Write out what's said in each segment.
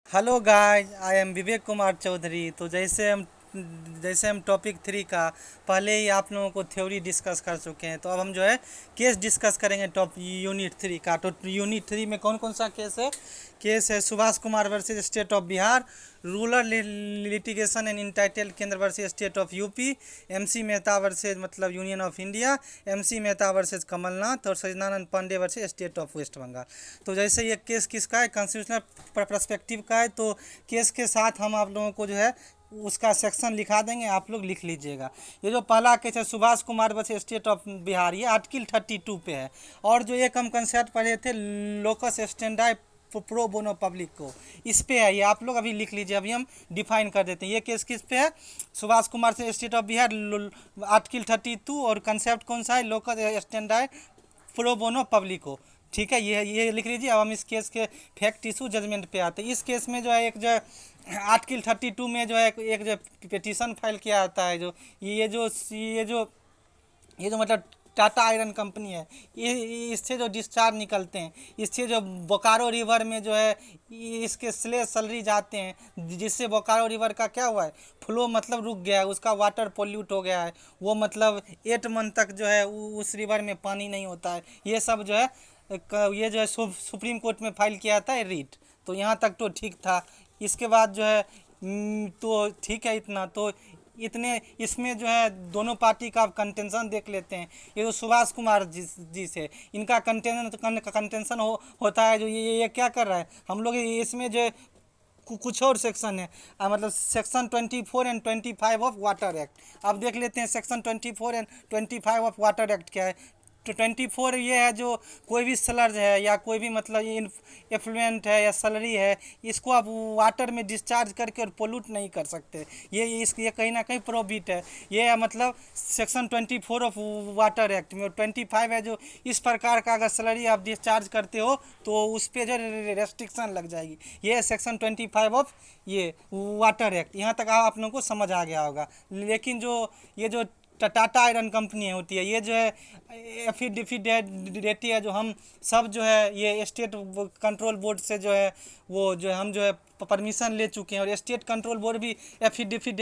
Hello guys, I am Vivek Kumar Chaudhary. तो जैसे हम टॉपिक 3 का पहले ही आप लोगों को थ्योरी डिस्कस कर चुके हैं, तो अब हम जो है केस डिस्कस करेंगे टॉप यूनिट 3 का। तो यूनिट 3 में कौन कौन सा केस है Subhash Kumar versus state of Bihar, rural litigation and entitle Kendra versus state of UP, MC Mehta versus मतलब union of India, MC Mehta versus Kamalnath और Sajnanand Pandey versus state of West Bengal. तो जैसे ये केस किसका है, कॉन्स्टिट्यूशनल पर्सपेक्टिव का है। तो केस के साथ हम आप लोगों को जो है उसका सेक्शन लिखा देंगे, आप लोग लिख लीजिएगा। ये जो पहला केस है Subhash Kumar versus state of Bihar, ये आर्टिकल 32 पे है। और जो एक हम कंसेप्ट पढ़े थे लोकस स्टैंडर्ड प्रो बोनो पब्लिक को, इस पे है। ये आप लोग अभी लिख लीजिए, अभी हम डिफाइन कर देते हैं ये केस किस पे है। सुभाष कुमार से स्टेट ऑफ बिहार, आर्टिकल 32, और कंसेप्ट कौन सा है, लोकल स्टैंडर्ड प्रो बोनो पब्लिक को। ठीक है, ये लिख लीजिए। अब हम इस केस के फैक्ट इशू जजमेंट पे आते हैं। इस केस में जो है एक जो है आर्टिकल 32 में जो है एक जो पिटीशन फाइल किया जाता है, जो ये जो मतलब टाटा आयरन कंपनी है, ये इससे जो डिस्चार्ज निकलते हैं, इससे जो बोकारो रिवर में जो है इसके स्लेज सलरी जाते हैं, जिससे बोकारो रिवर का क्या हुआ है, फ्लो मतलब रुक गया है, उसका वाटर पोल्यूट हो गया है। वो मतलब 8 मंथ तक जो है उस रिवर में पानी नहीं होता है। ये सब जो है ये जो है सुप्रीम कोर्ट में फाइल किया था रिट। तो यहाँ तक तो ठीक था। इसके बाद जो है तो ठीक है इतना तो। इतने इसमें जो है दोनों पार्टी का कंटेंशन देख लेते हैं। ये जो सुभाष कुमार जी से इनका कंटेंशन होता है, जो ये क्या कर रहा है, हम लोग इसमें जो है कुछ और सेक्शन है, मतलब section 24 and 25 of water act. अब देख लेते हैं section 24 and 25 of water act क्या है। तो 24 ये है, जो कोई भी स्लर्ज है या कोई भी मतलब एफ्लुएंट है या सलरी है, इसको आप वाटर में डिस्चार्ज करके और पोल्यूट नहीं कर सकते। ये कहीं ना कहीं प्रोहिबिट है। ये है मतलब सेक्शन 24 ऑफ वाटर एक्ट में। और 25 है, जो इस प्रकार का अगर सलरी आप डिस्चार्ज करते हो तो उस पर जो रेस्ट्रिक्शन लग जाएगी। ये है सेक्शन 25 ऑफ ये वाटर एक्ट। यहाँ तक आप लोगों को समझ आ गया होगा। लेकिन जो ये जो टाटा आयरन कंपनी होती है, ये जो है एफिडेविट है, जो हम सब जो है ये स्टेट कंट्रोल बोर्ड से जो है वो जो है हम जो है परमिशन ले चुके हैं। और स्टेट कंट्रोल बोर्ड भी एफिडेविट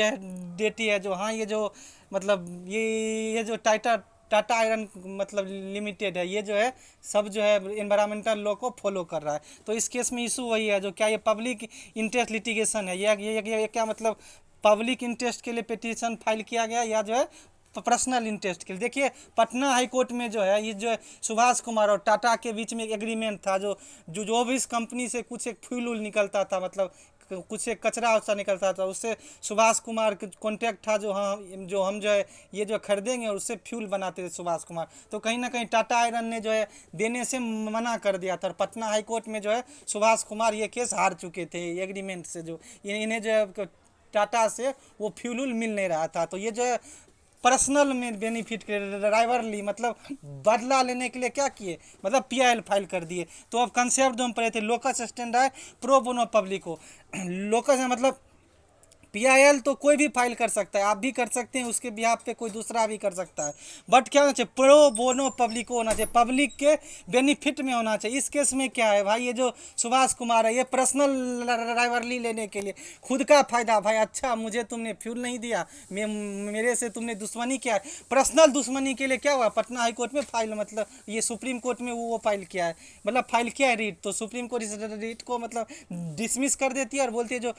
है, जो हाँ ये जो मतलब ये जो टाटा आयरन मतलब लिमिटेड है, ये जो है सब जो है एनवायरमेंटल लॉ को फॉलो कर रहा है। तो इस केस में इशू वही है, जो क्या ये पब्लिक इंटरेस्ट लिटिगेशन है, ये क्या मतलब पब्लिक इंटरेस्ट के लिए पिटीशन फाइल किया गया, या जो है पर्सनल इंटरेस्ट के लिए। देखिए पटना हाई कोर्ट में जो है ये जो है सुभाष कुमार और टाटा के बीच में एक एग्रीमेंट था, जो भी इस कंपनी से कुछ एक फ्यूल उल निकलता था, मतलब कुछ एक कचरा वचरा निकलता था, उससे सुभाष कुमार कॉन्टैक्ट था, जो हम जो है ये जो खरीदेंगे और उससे फ्यूल बनाते थे सुभाष कुमार। तो कहीं ना कहीं टाटा आयरन ने जो है देने से मना कर दिया था, और पटना हाई कोर्ट में जो है सुभाष कुमार ये केस हार चुके थे एग्रीमेंट से। जो इन्हें जो है टाटा से वो फ्यूल मिल नहीं रहा था। तो ये जो है पर्सनल में बेनिफिट के लिए राइवरली मतलब बदला लेने के लिए क्या किए, मतलब पीआईएल फाइल कर दिए। तो अब कंसेप्ट जो हम पढ़े थे locus standi pro bono publico, locus है मतलब पीआईएल तो कोई भी फाइल कर सकता है, आप भी कर सकते हैं, उसके बिहाफ पे कोई दूसरा भी कर सकता है। बट क्या होना चाहिए, प्रो बोनो पब्लिक होना चाहिए, पब्लिक के बेनिफिट में होना चाहिए। इस केस में क्या है भाई, ये जो सुभाष कुमार है ये पर्सनल राइवरली लेने के लिए, खुद का फायदा, भाई अच्छा मुझे तुमने फ्यूल नहीं दिया, मेरे से तुमने दुश्मनी किया है, पर्सनल दुश्मनी के लिए क्या हुआ, पटना हाई कोर्ट में फाइल मतलब ये सुप्रीम कोर्ट में वो फाइल किया है, मतलब फाइल किया है रीट। तो सुप्रीम कोर्ट इस रीट को मतलब डिसमिस कर देती है और बोलती है जो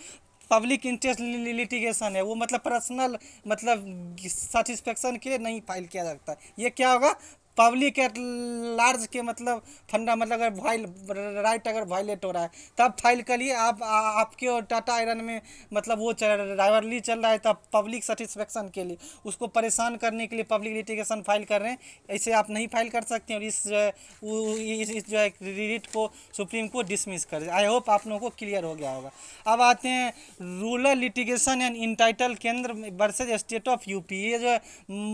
पब्लिक इंटरेस्ट लिटिगेशन है वो मतलब पर्सनल मतलब सेटिस्फेक्शन के लिए नहीं फाइल किया जाता। ये क्या होगा, पब्लिक एट लार्ज के मतलब फंडा मतलब अगर राइट अगर वायलेट हो रहा है तब फाइल करिए। आपके और टाटा आयरन में मतलब वो राइवरली चल रहा है, तब पब्लिक सेटिस्फेक्शन के लिए उसको परेशान करने के लिए पब्लिक लिटिगेशन फाइल कर रहे हैं। ऐसे आप नहीं फाइल कर सकते और इस जो है रिट को सुप्रीम कोर्ट डिसमिस कर दे। आई होप आप लोगों को क्लियर हो गया होगा। अब आते हैं रूरल लिटिगेशन एंड इंटाइटल केंद्र वर्सेज स्टेट ऑफ यूपी। ये जो है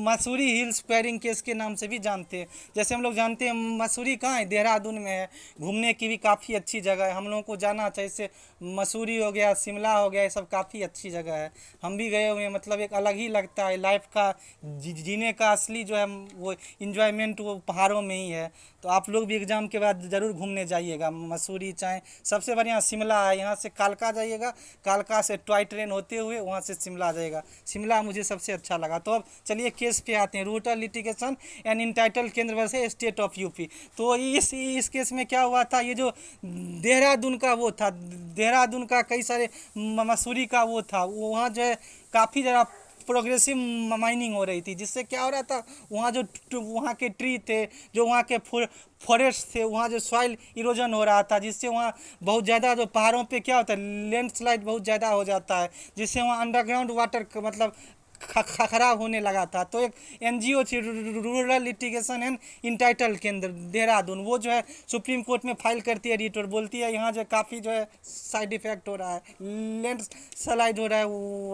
मसूरी हिल स्क्वायरिंग केस के नाम से भी जानते थे। जैसे हम लोग जानते हैं मसूरी कहाँ है, देहरादून में है, घूमने की भी काफ़ी अच्छी जगह है, हम लोगों को जाना चाहिए। जैसे मसूरी हो गया, शिमला हो गया, ये सब काफ़ी अच्छी जगह है, हम भी गए हुए हैं। मतलब एक अलग ही लगता है लाइफ का, जीने का असली जो है वो इंजॉयमेंट वो पहाड़ों में ही है। तो आप लोग भी एग्ज़ाम के बाद ज़रूर घूमने जाइएगा मसूरी, चाहे सबसे बढ़िया शिमला है, यहाँ से कालका जाइएगा, कालका से टॉय ट्रेन होते हुए वहाँ से शिमला जाएगा। शिमला मुझे सबसे अच्छा लगा। तो अब चलिए केस पे आते हैं, rural litigation and entitle Kendra versus state of UP. तो इस केस में क्या हुआ था, ये जो देहरादून का वो था, देहरादून का कई सारे मसूरी का वो था, वहाँ जो है काफ़ी ज़्यादा प्रोग्रेसिव माइनिंग हो रही थी, जिससे क्या हो रहा था, वहाँ जो वहाँ के ट्री थे, जो वहाँ के फॉरेस्ट थे, वहाँ जो सॉइल इरोजन हो रहा था, जिससे वहाँ बहुत ज़्यादा जो पहाड़ों पे क्या होता है लैंडस्लाइड बहुत ज़्यादा हो जाता है, जिससे वहाँ अंडरग्राउंड वाटर मतलब खराब होने लगा था। तो एक एनजीओ थी रूरल लिटिगेशन एंड इंटाइटल केंद्र देहरादून, वो जो है सुप्रीम कोर्ट में फाइल करती है रिट और बोलती है यहाँ जो काफ़ी जो है साइड इफ़ेक्ट हो रहा है, लैंड स्लाइड हो रहा है,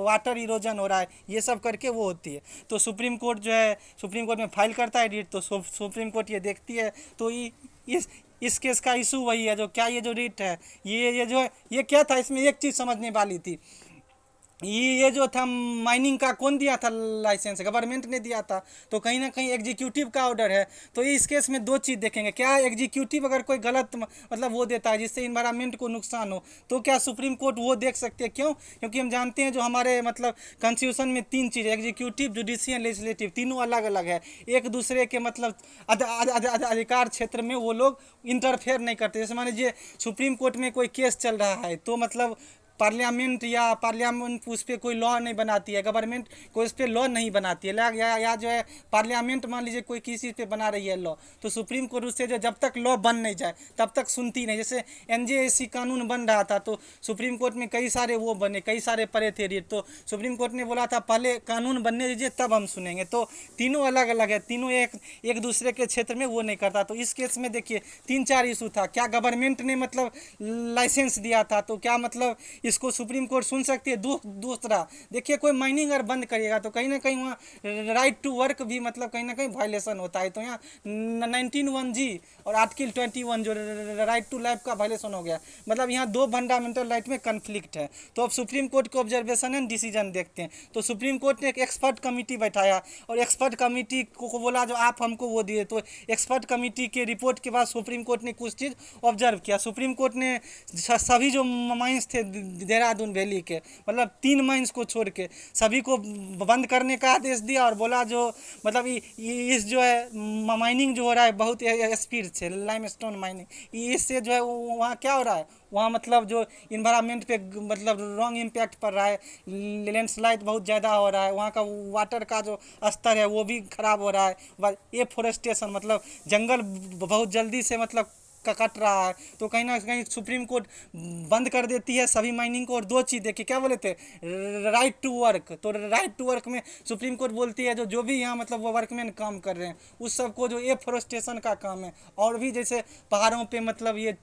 वाटर इरोजन हो रहा है, ये सब करके वो होती है। तो सुप्रीम कोर्ट जो है सुप्रीम कोर्ट में फाइल करता है रिट, तो सुप्रीम कोर्ट ये देखती है। तो इस केस का इशू वही है, जो क्या ये जो रिट है, ये जो है ये क्या था, इसमें एक चीज़ समझने वाली थी, ये जो था माइनिंग का कौन दिया था लाइसेंस, गवर्नमेंट ने दिया था। तो कहीं ना कहीं एग्जीक्यूटिव का ऑर्डर है। तो इस केस में दो चीज़ देखेंगे, क्या एग्जीक्यूटिव अगर कोई गलत मतलब वो देता है जिससे इन्वायरमेंट को नुकसान हो, तो क्या सुप्रीम कोर्ट वो देख सकती है। क्यों? क्योंकि हम जानते हैं जो हमारे मतलब कॉन्स्टिट्यूशन में तीन चीज़, एग्जीक्यूटिव, जुडिशियल, लेजिस्लेटिव, तीनों अलग अलग है, एक दूसरे के मतलब अधिकार क्षेत्र में वो लोग इंटरफेयर नहीं करते। जैसे मान लीजिए सुप्रीम कोर्ट में कोई केस चल रहा है, तो मतलब पार्लियामेंट उस पर कोई लॉ नहीं बनाती है, गवर्नमेंट कोई उस पर लॉ नहीं बनाती है, या जो है पार्लियामेंट मान लीजिए कोई किसी पे बना रही है लॉ, तो सुप्रीम कोर्ट उससे जो जब तक लॉ बन नहीं जाए तब तक सुनती नहीं। जैसे एनजेएसी कानून बन रहा था, तो सुप्रीम कोर्ट में कई सारे वो बने, कई सारे पड़े थे रेट, तो सुप्रीम कोर्ट ने बोला था पहले कानून बनने दीजिए तब हम सुनेंगे। तो तीनों अलग अलग है, तीनों एक दूसरे के क्षेत्र में वो नहीं करता। तो इस केस में देखिए 3-4 इशू था, क्या गवर्नमेंट ने मतलब लाइसेंस दिया था, तो क्या मतलब इसको सुप्रीम कोर्ट सुन सकती है। दूसरा देखिए, कोई माइनिंग अगर बंद करिएगा तो कहीं ना कहीं वहाँ राइट टू वर्क भी मतलब कहीं ना कहीं वायलेशन होता है। तो यहाँ 19(1)(g) और आर्टिकल 21 जो राइट टू लाइफ का वायलेशन हो गया, मतलब यहाँ दो फंडामेंटल राइट में कन्फ्लिक्ट है। तो अब सुप्रीम कोर्ट के ऑब्जर्वेशन एंड डिसीजन देखते हैं। तो सुप्रीम कोर्ट ने एक एक्सपर्ट कमेटी बैठाया और एक्सपर्ट कमेटी को बोला जो आप हमको वो दिए, तो एक्सपर्ट कमेटी के रिपोर्ट के बाद सुप्रीम कोर्ट ने कुछ चीज़ ऑब्जर्व किया। सुप्रीम कोर्ट ने सभी जो माइंस थे देहरादून वैली के, मतलब 3 माइंस को छोड़ के सभी को बंद करने का आदेश दिया और बोला जो मतलब इस जो है माइनिंग जो हो रहा है बहुत स्पीड से, लाइमस्टोन माइनिंग, इससे जो है वहाँ क्या हो रहा है, वहाँ मतलब जो इन्वायरमेंट पे मतलब रॉन्ग इम्पैक्ट पड़ रहा है, लैंडस्लाइड बहुत ज़्यादा हो रहा है, वहाँ का वाटर का जो स्तर है वो भी ख़राब हो रहा है, एफोरेस्टेशन मतलब जंगल बहुत जल्दी से मतलब कट रहा है। तो कहीं ना कहीं सुप्रीम कोर्ट बंद कर देती है सभी माइनिंग को। और दो चीज़ देखिए, क्या बोले थे, राइट टू वर्क। तो राइट टू वर्क में सुप्रीम कोर्ट बोलती है जो भी यहाँ मतलब वो वर्कमैन काम कर रहे हैं उस सबको जो एफोरेस्टेशन का काम है, और भी जैसे पहाड़ों पे मतलब ये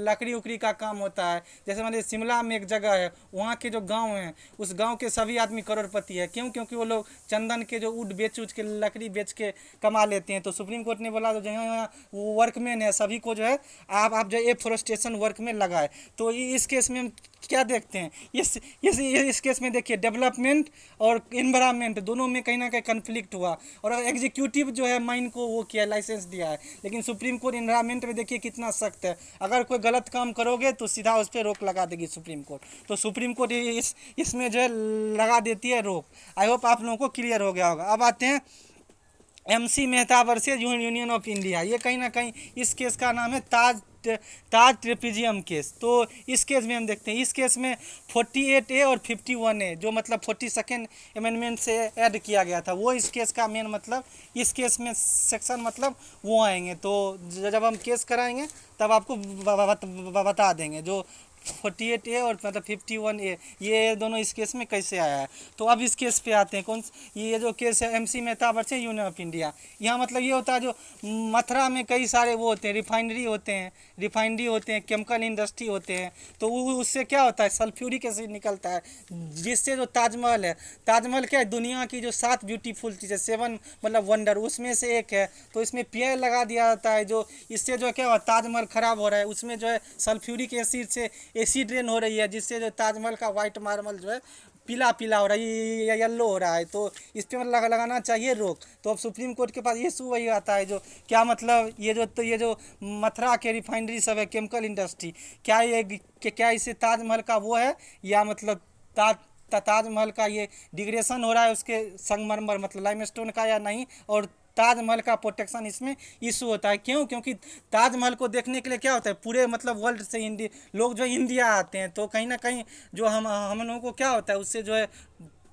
लकड़ी उकड़ी का काम होता है। जैसे मान लीजिए शिमला में एक जगह है, वहाँ के जो गाँव हैं उस गाँव के सभी आदमी करोड़पति है। क्यों? क्योंकि वो लोग चंदन के जो वुड बेच उच के लकड़ी बेच के कमा लेते हैं। तो सुप्रीम कोर्ट ने बोला जो यहाँ वर्कमैन है सभी को जो है आप जो एफोरेस्टेशन वर्क में लगाए। तो इस केस में हम क्या देखते हैं, इस केस में देखिए डेवलपमेंट और इन्वायरमेंट दोनों में कहीं ना कहीं कन्फ्लिक्ट हुआ, और एग्जीक्यूटिव जो है माइन को वो किया, लाइसेंस दिया है। लेकिन सुप्रीम कोर्ट इन्वायरमेंट में देखिए कितना सख्त है, अगर कोई गलत काम करोगे तो सीधा उस पर रोक लगा देगी सुप्रीम कोर्ट। तो सुप्रीम कोर्ट इसमें जो है लगा देती है रोक। आई होप आप लोगों को क्लियर हो गया होगा। अब आते हैं MC Mehta versus union of India. ये कहीं ना कहीं इस केस का नाम है ताज ट्रेपेजियम केस। तो इस केस में हम देखते हैं, इस केस में 48A और 51A जो मतलब 42nd अमेंडमेंट से ऐड किया गया था, वो इस केस का मेन मतलब इस केस में सेक्शन मतलब वो आएंगे। तो जब हम केस कराएंगे तब आपको बता देंगे। जो 48A और मतलब 51A, ये दोनों इस केस में कैसे आया है। तो अब इस केस पे आते हैं। ये जो केस है MC Mehta versus union of India. यहाँ मतलब ये होता है जो मथुरा में कई सारे वो होते हैं, रिफाइनरी होते हैं, केमिकल इंडस्ट्री होते हैं। तो उससे क्या होता है, सल्फ्यूरिक एसिड निकलता है, जिससे जो ताजमहल है, ताजमहल क्या है, दुनिया की जो 7 ब्यूटीफुल चीज़ है, 7 मतलब वंडर, उसमें से एक है। तो इसमें पेड़ लगा दिया जाता है, जो इससे जो क्या हुआ, ताजमहल ख़राब हो रहा है। उसमें जो है सल्फ्यूरिक एसिड से एसिड रेन हो रही है, जिससे जो ताजमहल का वाइट मार्बल जो है पीला पीला हो रहा है, ये येल्लो हो रहा है। तो इस पर मतलब लगाना चाहिए रोक। तो अब सुप्रीम कोर्ट के पास ये इशू वही आता है, जो क्या मतलब ये जो मथुरा के रिफाइनरी सब है, केमिकल इंडस्ट्री, क्या इससे ताजमहल का वो है, या मतलब ताजमहल का ये डिग्रेडेशन हो रहा है उसके संगमरमर मतलब लाइमस्टोन का, या नहीं। और ताजमहल का प्रोटेक्शन इसमें इशू होता है। क्यों? क्योंकि ताजमहल को देखने के लिए क्या होता है, पूरे मतलब वर्ल्ड से लोग जो इंडिया आते हैं। तो कहीं ना कहीं जो हम लोगों को क्या होता है, उससे जो है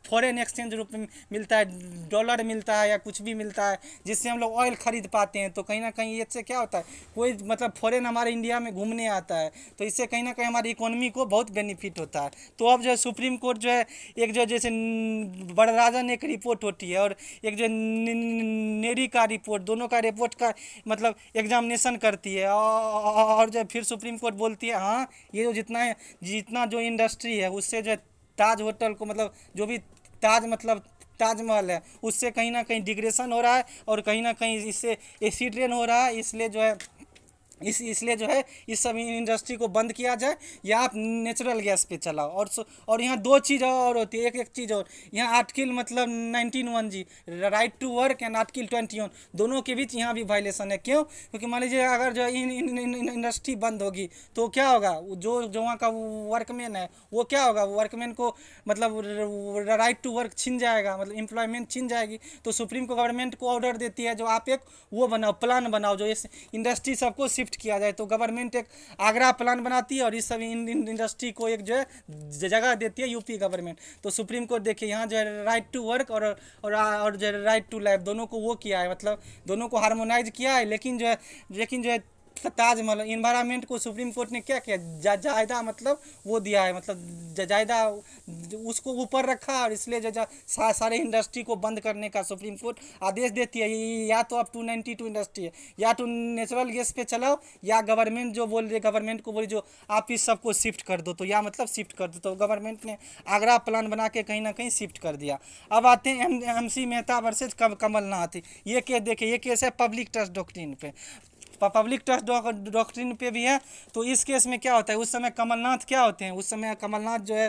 फॉरेन एक्सचेंज रूप में मिलता है, डॉलर मिलता है या कुछ भी मिलता है, जिससे हम लोग ऑयल खरीद पाते हैं। तो कहीं ना कहीं इससे क्या होता है, कोई मतलब फॉरेन हमारे इंडिया में घूमने आता है, तो इससे कहीं ना कहीं हमारी इकोनॉमी को बहुत बेनिफिट होता है। तो अब जो है सुप्रीम कोर्ट जो है, एक जो जैसे बड़राजन एक रिपोर्ट होती है, और एक जो नेरी का रिपोर्ट, दोनों का रिपोर्ट का मतलब एग्जामिनेशन करती है। और जो फिर सुप्रीम कोर्ट बोलती है हाँ, ये जो जितना जो इंडस्ट्री है, उससे जो है ताज होटल को मतलब जो भी ताज मतलब ताजमहल है, उससे कहीं ना कहीं डिग्रेडेशन हो रहा है, और कहीं ना कहीं इससे एसिड रेन हो रहा है। इसलिए जो है इसलिए जो है इस सब इंडस्ट्री को बंद किया जाए, या आप नेचुरल गैस पे चलाओ। और यहाँ दो चीज़ और होती है, एक चीज़ और, यहाँ आर्टिकल मतलब 19(1)(g right to work and article 21 दोनों के बीच यहाँ भी वायलेशन है। क्यों? क्योंकि मान लीजिए अगर जो इंडस्ट्री बंद होगी तो क्या होगा, जो वहाँ का वर्कमैन है वो क्या होगा, वर्कमैन को मतलब राइट टू वर्क छिन जाएगा, मतलब एम्प्लॉयमेंट छिन जाएगी। तो सुप्रीम को गवर्नमेंट को ऑर्डर देती है, जो आप एक वो बनाओ, प्लान बनाओ, जो इस इंडस्ट्री सबको शिफ्ट किया जाए। तो गवर्नमेंट एक आगरा प्लान बनाती है, और इस सब इंडस्ट्री को एक जो है जगह देती है यूपी गवर्नमेंट। तो सुप्रीम कोर्ट देखिए यहाँ जो है राइट टू वर्क और जो है राइट टू लाइफ, दोनों को वो किया है, मतलब दोनों को हार्मोनाइज किया है। लेकिन जो है ताजमहल इन्वायरमेंट को सुप्रीम कोर्ट ने क्या किया, जायदा मतलब वो दिया है, मतलब जायदा उसको ऊपर रखा, और इसलिए जो सारे इंडस्ट्री को बंद करने का सुप्रीम कोर्ट आदेश देती है। या तो अब 292 इंडस्ट्री है, या तो नेचुरल गैस पे चलाओ, या गवर्नमेंट जो बोल रही है, गवर्नमेंट को बोली जो आप इस सबको शिफ्ट कर दो, तो या मतलब शिफ्ट कर दो। तो गवर्नमेंट ने आगरा प्लान बना के कहीं ना कहीं शिफ्ट कर दिया। अब आते हैं MC मेहता वर्सेज कमलनाथ। ये केस देखिए, ये केस है पब्लिक ट्रस्ट डॉक्ट्रिन पे, पब्लिक ट्रस्ट डॉक्ट्रिन पे भी है। तो इस केस में क्या होता है, उस समय कमलनाथ क्या होते हैं, उस समय कमलनाथ जो है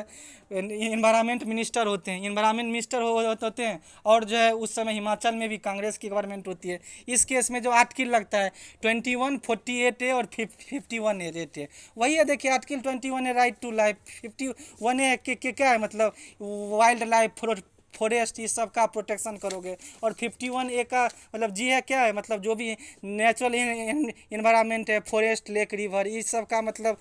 इन्वायरमेंट मिनिस्टर होते हैं, इन्वायरमेंट मिनिस्टर होते हैं। और जो है उस समय हिमाचल में भी कांग्रेस की गवर्नमेंट होती है। इस केस में जो आर्टिकल लगता है 21, 48A और 51A वही है। देखिए आर्टिकल 21 है राइट टू लाइफ, 51A के क्या है, मतलब वाइल्ड लाइफ फॉरेस्ट, इस सब का प्रोटेक्शन करोगे। और 51A का मतलब जी है क्या है, मतलब जो भी नेचुरल इन्वायरमेंट है, फॉरेस्ट, लेक, रिवर, इस सब का मतलब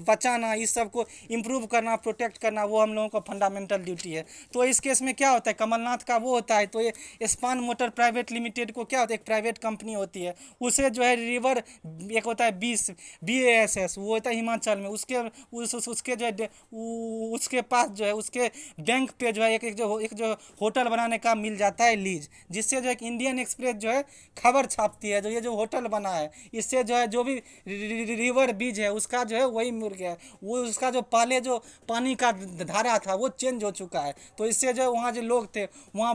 बचाना, इस सब को इम्प्रूव करना, प्रोटेक्ट करना, वो हम लोगों का फंडामेंटल ड्यूटी है। तो इस केस में क्या होता है, कमलनाथ का वो होता है। तो ये स्पान मोटर प्राइवेट लिमिटेड को क्या होता है, एक प्राइवेट कंपनी होती है, उसे जो है रिवर एक होता है BASS, वो होता है हिमाचल में, उसके जो है उसके पास जो है उसके बैंक पे जो है एक जो होटल बनाने का मिल जाता है लीज, जिससे जो एक इंडियन एक्सप्रेस जो है खबर छापती है, जो ये जो होटल बना है, इससे जो है जो भी रिवर बीच है उसका जो है वही मिल गया है, वो उसका जो पहले जो पानी का धारा था वो चेंज हो चुका है। तो इससे जो वहाँ जो लोग थे वहाँ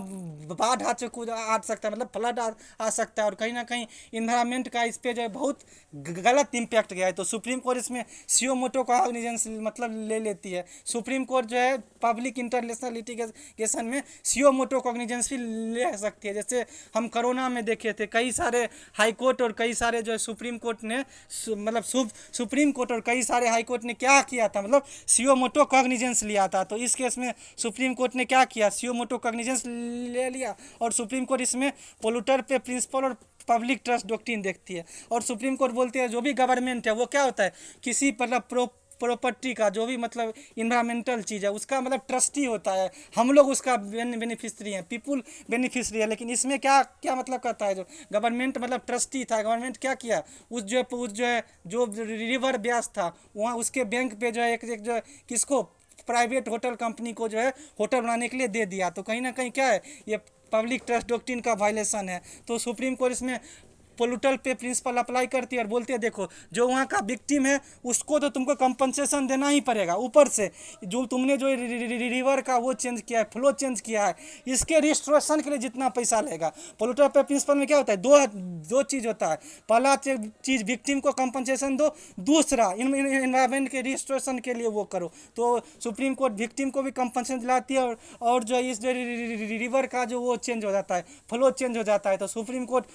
बाढ़ आ सकता है, मतलब फ्लड आ सकता है, और कहीं ना कहीं इन्वायरमेंट का इस पर जो है बहुत गलत इम्पैक्ट गया है। तो सुप्रीम कोर्ट इसमें सीओ मोटो कॉग्निजेंस मतलब ले लेती है। सुप्रीम कोर्ट जो है पब्लिक इंटरनेशनल लिटिगेशन में सीओ मोटो कॉग्निजेंस भी ले सकती है। जैसे हम कोरोना में देखे थे, कई सारे हाई कोर्ट और कई सारे जो है सुप्रीम कोर्ट ने मतलब सुप्रीम कोर्ट और कई सारे हाई कोर्ट ने क्या किया था, मतलब सीओ मोटो कॉग्निजेंस लिया था। तो इस केस में सुप्रीम कोर्ट ने क्या किया, सीओ मोटो कॉग्निजेंस ले लिया, और सुप्रीम कोर्ट इसमें पोल्यूटर पे प्रिंसिपल और पब्लिक ट्रस्ट डॉक्ट्रिन देखती है। और सुप्रीम कोर्ट बोलती है जो भी गवर्नमेंट है वो क्या होता है, किसी मतलब प्रॉपर्टी का, जो भी मतलब इन्वायरमेंटल चीज़ है उसका मतलब ट्रस्टी होता है, हम लोग उसका बेनिफिशरी हैं, पीपुल बेनिफिशरी है। लेकिन इसमें क्या क्या मतलब करता है, जो गवर्नमेंट मतलब ट्रस्टी था, गवर्नमेंट क्या किया, उस जो है जो रिवर ब्यास था वहाँ उसके बैंक पे जो है एक जो है किसको, प्राइवेट होटल कंपनी को जो है होटल बनाने के लिए दे दिया। तो कहीं ना कहीं क्या है, ये पब्लिक ट्रस्ट डॉक्ट्रिन का वायलेशन है। तो सुप्रीम कोर्ट इसमें पोलूटल पे प्रिंसिपल अप्लाई करती है और बोलती है देखो जो वहाँ का विक्टिम है उसको तो तुमको कंपनसेशन देना ही पड़ेगा, ऊपर से जो तुमने जो रिवर का वो चेंज किया है, फ्लो चेंज किया है, इसके रिस्टोरेशन के लिए जितना पैसा लगेगा। पोलूटल पे प्रिंसिपल में क्या होता है, दो दो चीज़ होता है, पहला चीज़ विक्टिम को कंपनसेशन दो, दूसरा इन्वायरमेंट के रिस्टोरेशन के लिए वो करो। तो सुप्रीम कोर्ट विक्टिम को भी कंपनसेशन दिलाती है और जो इस रिवर का जो वो चेंज हो जाता है, फ्लो चेंज हो जाता है, तो सुप्रीम कोर्ट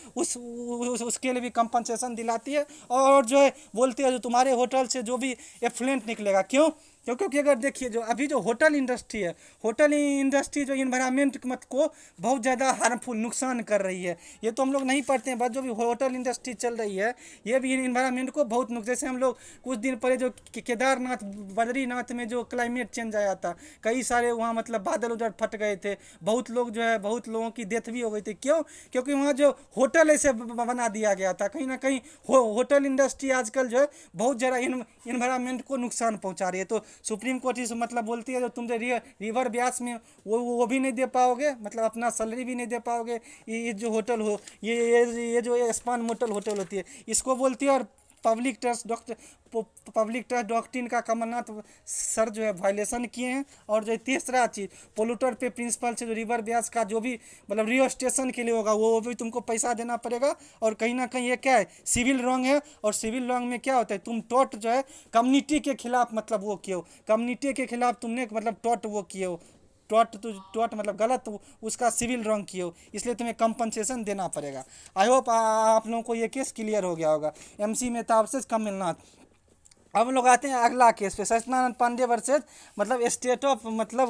उसके लिए भी कंपनसेशन दिलाती है। और जो है बोलती है जो तुम्हारे होटल से जो भी एफ्लुएंट निकलेगा, क्यों क्योंकि अगर देखिए जो अभी जो होटल इंडस्ट्री है, होटल इंडस्ट्री जो इन्वायरमेंट मत को बहुत ज़्यादा हार्मफुल नुकसान कर रही है। ये तो हम लोग नहीं पढ़ते हैं, बट जो भी होटल इंडस्ट्री चल रही है ये भी इन्वायरमेंट को बहुत नुकसान, जैसे हम लोग कुछ दिन पहले जो केदारनाथ बद्रीनाथ में जो क्लाइमेट चेंज आया था, कई सारे वहाँ मतलब बादल उधर फट गए थे, बहुत लोग जो है बहुत लोगों की डेथ भी हो गई थी। क्यों, क्योंकि वहाँ जो होटल ऐसे बना दिया गया था। कहीं ना कहीं होटल इंडस्ट्री आजकल जो है बहुत ज़्यादा इन्वायरमेंट को नुकसान पहुँचा रही है। तो सुप्रीम कोर्ट इस मतलब बोलती है जो तुम जो रिवर ब्यास में वो भी नहीं दे पाओगे, मतलब अपना सैलरी भी नहीं दे पाओगे, ये जो होटल हो ये जो स्पान मोटल होटल होती है इसको बोलती है। और पब्लिक ट्रस्ट डॉक्ट्रिन का कमलनाथ सर जो है वायलेशन किए हैं। और जो तीसरा चीज़ पोलूटर पे प्रिंसिपल से जो रिवर ब्यास का जो भी मतलब रियो स्टेशन के लिए होगा वो भी तुमको पैसा देना पड़ेगा। और कहीं ना कहीं ये क्या है, सिविल रॉन्ग है। और सिविल रॉन्ग में क्या होता है, तुम टॉट जो है कम्युनिटी के खिलाफ मतलब वो किए हो, कम्युनिटी के खिलाफ तुमने मतलब टॉट वो किए हो, टॉट मतलब गलत उसका सिविल रॉन्ग किए हो, इसलिए तुम्हें कंपनसेशन देना पड़ेगा। आई होप आप लोगों को ये केस क्लियर हो गया होगा। एमसी मेहताब से कमलनाथ। अब हम लोग आते हैं अगला केस पे, सच्चिदानंद पांडे वर्सेज मतलब स्टेट ऑफ मतलब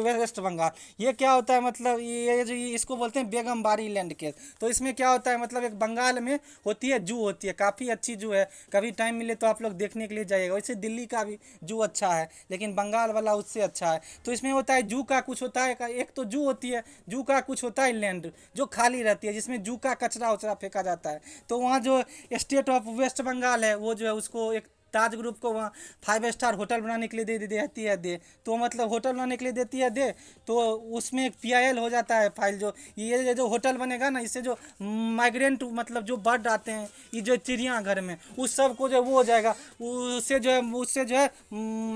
वेस्ट बंगाल। ये क्या होता है, मतलब ये जो इसको बोलते हैं बेगम बाड़ी लैंड केस। तो इसमें क्या होता है, मतलब एक बंगाल में होती है जू, होती है काफ़ी अच्छी जू है, कभी टाइम मिले तो आप लोग देखने के लिए जाइएगा। वैसे दिल्ली का भी जू अच्छा है लेकिन बंगाल वाला उससे अच्छा है। तो इसमें होता है जू का कुछ होता है, एक तो जू होती है, जू का कुछ होता है लैंड जो खाली रहती है जिसमें जू का कचरा उचरा फेंका जाता है। तो वहाँ जो स्टेट ऑफ वेस्ट बंगाल है वो जो है उसको एक ताज ग्रुप को वहाँ 5 स्टार होटल बनाने के लिए देती है दे, तो मतलब होटल बनाने के लिए देती है दे, तो उसमें एक PIL हो जाता है फाइल। जो ये जो होटल बनेगा ना, इससे जो माइग्रेंट मतलब जो बर्ड आते हैं ये जो चिड़ियाघर में उस सब को जो वो हो जाएगा, उससे जो है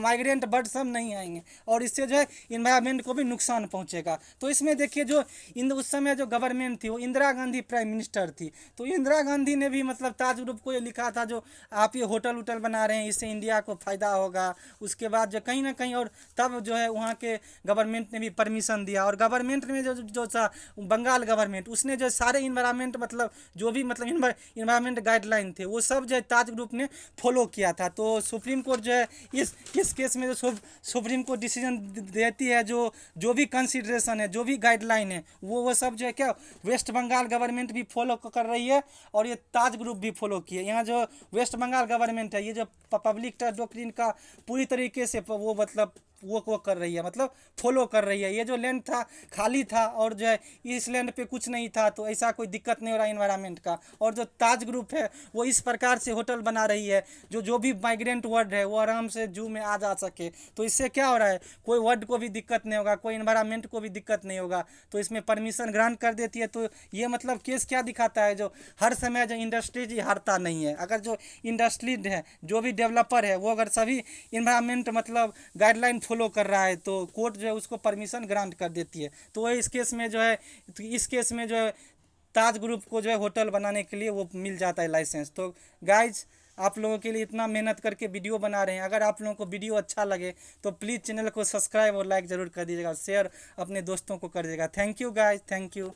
माइग्रेंट बर्ड सब नहीं आएंगे और इससे जो है इन्वायरमेंट को भी नुकसान पहुँचेगा। तो इसमें देखिए जो उस समय जो गवर्नमेंट थी वो इंदिरा गांधी प्राइम मिनिस्टर थी। तो इंदिरा गांधी ने भी मतलब ताज ग्रुप को ये लिखा था जो आप ये होटल उटल बना रहे हैं इससे इंडिया को फ़ायदा होगा। उसके बाद जो कहीं ना कहीं और तब जो है वहाँ के गवर्नमेंट ने भी परमिशन दिया। और गवर्नमेंट में जो था बंगाल गवर्नमेंट, उसने जो सारे इन्वायरमेंट मतलब जो भी मतलब इन्वायरमेंट गाइडलाइन थे वो सब जो है ताज ग्रुप ने फॉलो किया था। तो सुप्रीम कोर्ट जो है इस केस में जो सुप्रीम कोर्ट डिसीजन देती है, जो भी कंसिडरेशन है, जो भी गाइडलाइन है वो सब जो है क्या वेस्ट बंगाल गवर्नमेंट भी फॉलो कर रही है और ये ताज ग्रुप भी फॉलो किए। यहाँ जो वेस्ट बंगाल गवर्नमेंट है ये जो पब्लिक ट्रस्ट डॉक्ट्रिन का पूरी तरीके से वो मतलब वो कर रही है, मतलब फॉलो कर रही है। ये जो लैंड था खाली था और जो है इस लैंड पे कुछ नहीं था, तो ऐसा कोई दिक्कत नहीं हो रहा इन्वायरमेंट का। और जो ताज ग्रुप है वो इस प्रकार से होटल बना रही है जो भी माइग्रेंट वर्ड है वो आराम से जू में आ जा सके। तो इससे क्या हो रहा है, कोई वर्ड को भी दिक्कत नहीं होगा, कोई इन्वायरमेंट को भी दिक्कत नहीं होगा, तो इसमें परमिशन ग्रांट कर देती है। तो ये मतलब केस क्या दिखाता है, जो हर समय जो इंडस्ट्रीज हारता नहीं है। अगर जो इंडस्ट्री है, जो भी डेवलपर है, वो अगर सभी इन्वायरमेंट मतलब गाइडलाइन फॉलो कर रहा है तो कोर्ट जो है उसको परमिशन ग्रांट कर देती है। तो इस केस में जो है ताज ग्रुप को जो है होटल बनाने के लिए वो मिल जाता है लाइसेंस। तो गाइज आप लोगों के लिए इतना मेहनत करके वीडियो बना रहे हैं, अगर आप लोगों को वीडियो अच्छा लगे तो प्लीज़ चैनल को सब्सक्राइब और लाइक ज़रूर कर दीजिएगा, शेयर अपने दोस्तों को कर दीजिएगा। Thank you guys, thank you.